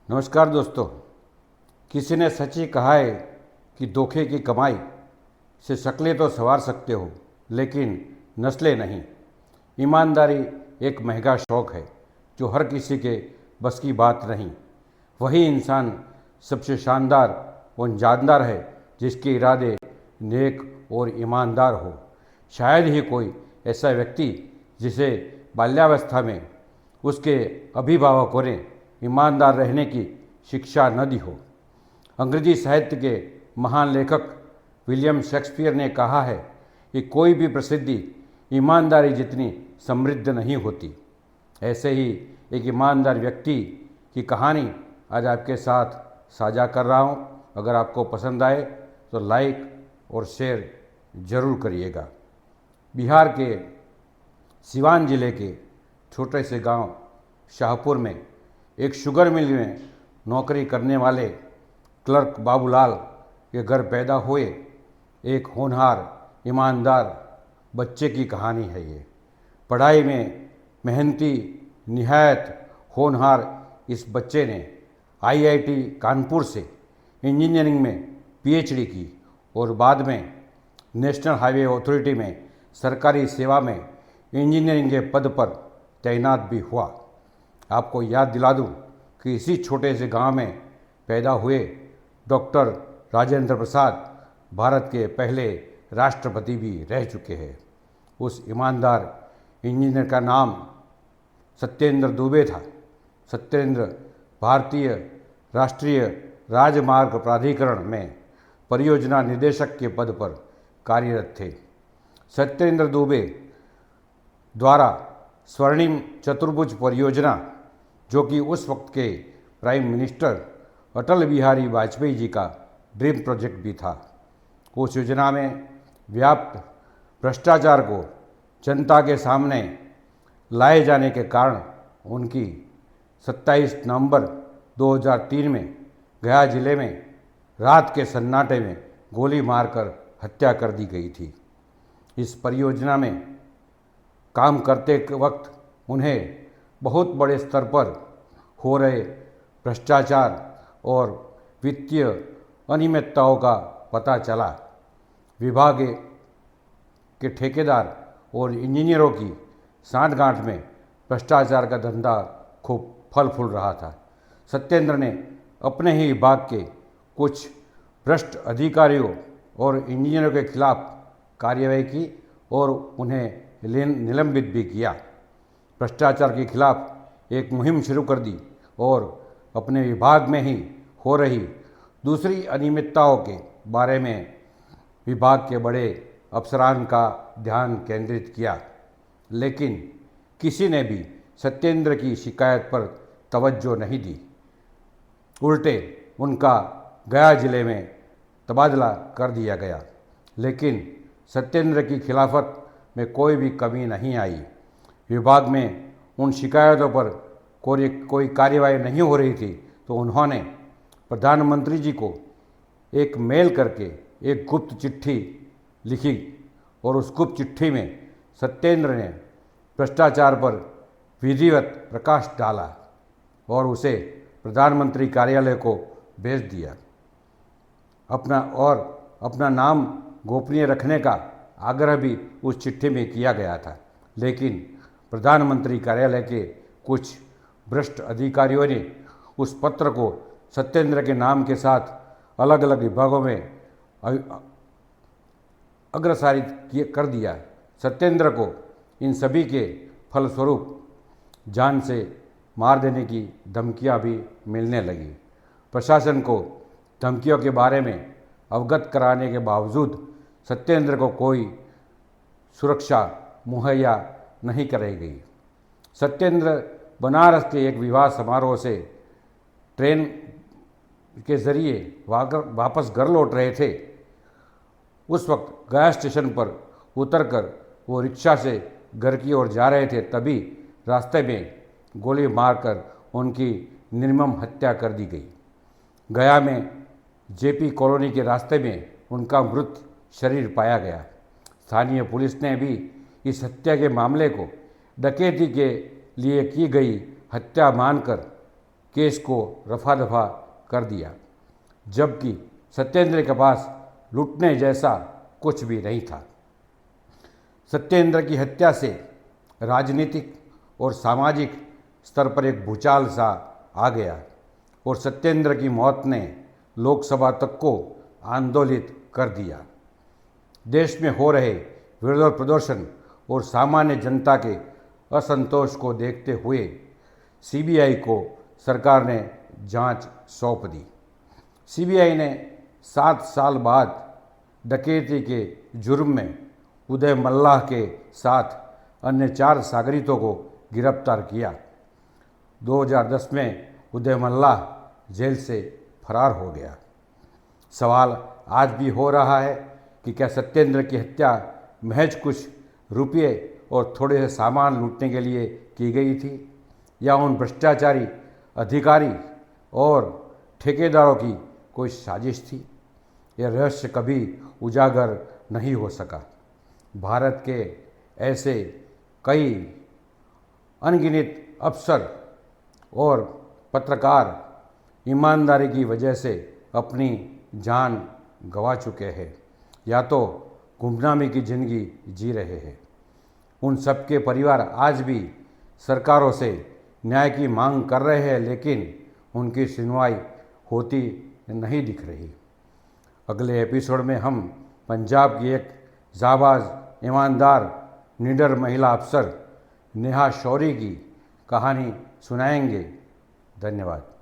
नमस्कार दोस्तों। किसी ने सच ही कहा है कि धोखे की कमाई से शक्लें तो संवार सकते हो, लेकिन नस्लें नहीं। ईमानदारी एक महंगा शौक है जो हर किसी के बस की बात नहीं। वही इंसान सबसे शानदार और जानदार है जिसके इरादे नेक और ईमानदार हो। शायद ही कोई ऐसा व्यक्ति जिसे बाल्यावस्था में उसके अभिभावकों ने ईमानदार रहने की शिक्षा न दी हो। अंग्रेजी साहित्य के महान लेखक विलियम शेक्सपियर ने कहा है कि कोई भी प्रसिद्धि ईमानदारी जितनी समृद्ध नहीं होती। ऐसे ही एक ईमानदार व्यक्ति की कहानी आज आपके साथ साझा कर रहा हूँ। अगर आपको पसंद आए तो लाइक और शेयर ज़रूर करिएगा। बिहार के सिवान जिले के छोटे से गांव शाहपुर में एक शुगर मिल में नौकरी करने वाले क्लर्क बाबूलाल के घर पैदा हुए एक होनहार ईमानदार बच्चे की कहानी है ये। पढ़ाई में मेहनती निहायत होनहार इस बच्चे ने आईआईटी कानपुर से इंजीनियरिंग में पीएचडी की और बाद में नेशनल हाईवे अथॉरिटी में सरकारी सेवा में इंजीनियरिंग के पद पर तैनात भी हुआ। आपको याद दिला दूं कि इसी छोटे से गांव में पैदा हुए डॉक्टर राजेंद्र प्रसाद भारत के पहले राष्ट्रपति भी रह चुके हैं। उस ईमानदार इंजीनियर का नाम सत्येंद्र दुबे था। सत्येंद्र भारतीय राष्ट्रीय राजमार्ग प्राधिकरण में परियोजना निदेशक के पद पर कार्यरत थे। सत्येंद्र दुबे द्वारा स्वर्णिम चतुर्भुज परियोजना, जो कि उस वक्त के प्राइम मिनिस्टर अटल बिहारी वाजपेयी जी का ड्रीम प्रोजेक्ट भी था। उस योजना में व्याप्त भ्रष्टाचार को जनता के सामने लाए जाने के कारण उनकी 27 नवंबर 2003 में गया जिले में रात के सन्नाटे में गोली मारकर हत्या कर दी गई थी। इस परियोजना में काम करते वक्त उन्हें बहुत बड़े स्तर पर हो रहे भ्रष्टाचार और वित्तीय अनियमितताओं का पता चला। विभाग के ठेकेदार और इंजीनियरों की सांठगांठ में भ्रष्टाचार का धंधा खूब फल फूल रहा था। सत्येंद्र ने अपने ही विभाग के कुछ भ्रष्ट अधिकारियों और इंजीनियरों के खिलाफ कार्रवाई की और उन्हें निलंबित भी किया। भ्रष्टाचार के खिलाफ एक मुहिम शुरू कर दी और अपने विभाग में ही हो रही दूसरी अनियमितताओं के बारे में विभाग के बड़े अफसरान का ध्यान केंद्रित किया, लेकिन किसी ने भी सत्येंद्र की शिकायत पर तवज्जो नहीं दी। उल्टे उनका गया जिले में तबादला कर दिया गया, लेकिन सत्येंद्र की खिलाफत में कोई भी कमी नहीं आई। विभाग में उन शिकायतों पर कोई कार्यवाही नहीं हो रही थी तो उन्होंने प्रधानमंत्री जी को एक मेल करके एक गुप्त चिट्ठी लिखी और उस गुप्त चिट्ठी में सत्येंद्र ने भ्रष्टाचार पर विधिवत प्रकाश डाला और उसे प्रधानमंत्री कार्यालय को भेज दिया। अपना नाम गोपनीय रखने का आग्रह भी उस चिट्ठी में किया गया था, लेकिन प्रधानमंत्री कार्यालय के कुछ भ्रष्ट अधिकारियों ने उस पत्र को सत्येंद्र के नाम के साथ अलग अलग विभागों में अग्रसारित कर दिया। सत्येंद्र को इन सभी के फलस्वरूप जान से मार देने की धमकियां भी मिलने लगी। प्रशासन को धमकियों के बारे में अवगत कराने के बावजूद सत्येंद्र को कोई सुरक्षा मुहैया नहीं कराई गई। सत्येंद्र बनारस के एक विवाह समारोह से ट्रेन के ज़रिए वापस घर लौट रहे थे। उस वक्त गया स्टेशन पर उतरकर वो रिक्शा से घर की ओर जा रहे थे, तभी रास्ते में गोली मारकर उनकी निर्मम हत्या कर दी गई। गया में जेपी कॉलोनी के रास्ते में उनका मृत शरीर पाया गया। स्थानीय पुलिस ने भी इस हत्या के मामले को डकैती के लिए की गई हत्या मानकर केस को रफा दफा कर दिया, जबकि सत्येंद्र के पास लूटने जैसा कुछ भी नहीं था। सत्येंद्र की हत्या से राजनीतिक और सामाजिक स्तर पर एक भूचाल सा आ गया और सत्येंद्र की मौत ने लोकसभा तक को आंदोलित कर दिया। देश में हो रहे विरोध प्रदर्शन और सामान्य जनता के असंतोष को देखते हुए सीबीआई को सरकार ने जांच सौंप दी। सीबीआई ने 7 साल बाद डकैती के जुर्म में उदय मल्लाह के साथ अन्य 4 सागरितों को गिरफ्तार किया। 2010 में उदय मल्लाह जेल से फरार हो गया। सवाल आज भी हो रहा है कि क्या सत्येंद्र की हत्या महज कुछ रुपये और थोड़े से सामान लूटने के लिए की गई थी, या उन भ्रष्टाचारी अधिकारी और ठेकेदारों की कोई साजिश थी। यह रहस्य कभी उजागर नहीं हो सका। भारत के ऐसे कई अनगिनत अफसर और पत्रकार ईमानदारी की वजह से अपनी जान गंवा चुके हैं या तो गुमनामी की ज़िंदगी जी रहे हैं। उन सबके परिवार आज भी सरकारों से न्याय की मांग कर रहे हैं, लेकिन उनकी सुनवाई होती नहीं दिख रही। अगले एपिसोड में हम पंजाब की एक जाबाज, ईमानदार, निडर महिला अफसर नेहा शौरी की कहानी सुनाएंगे। धन्यवाद।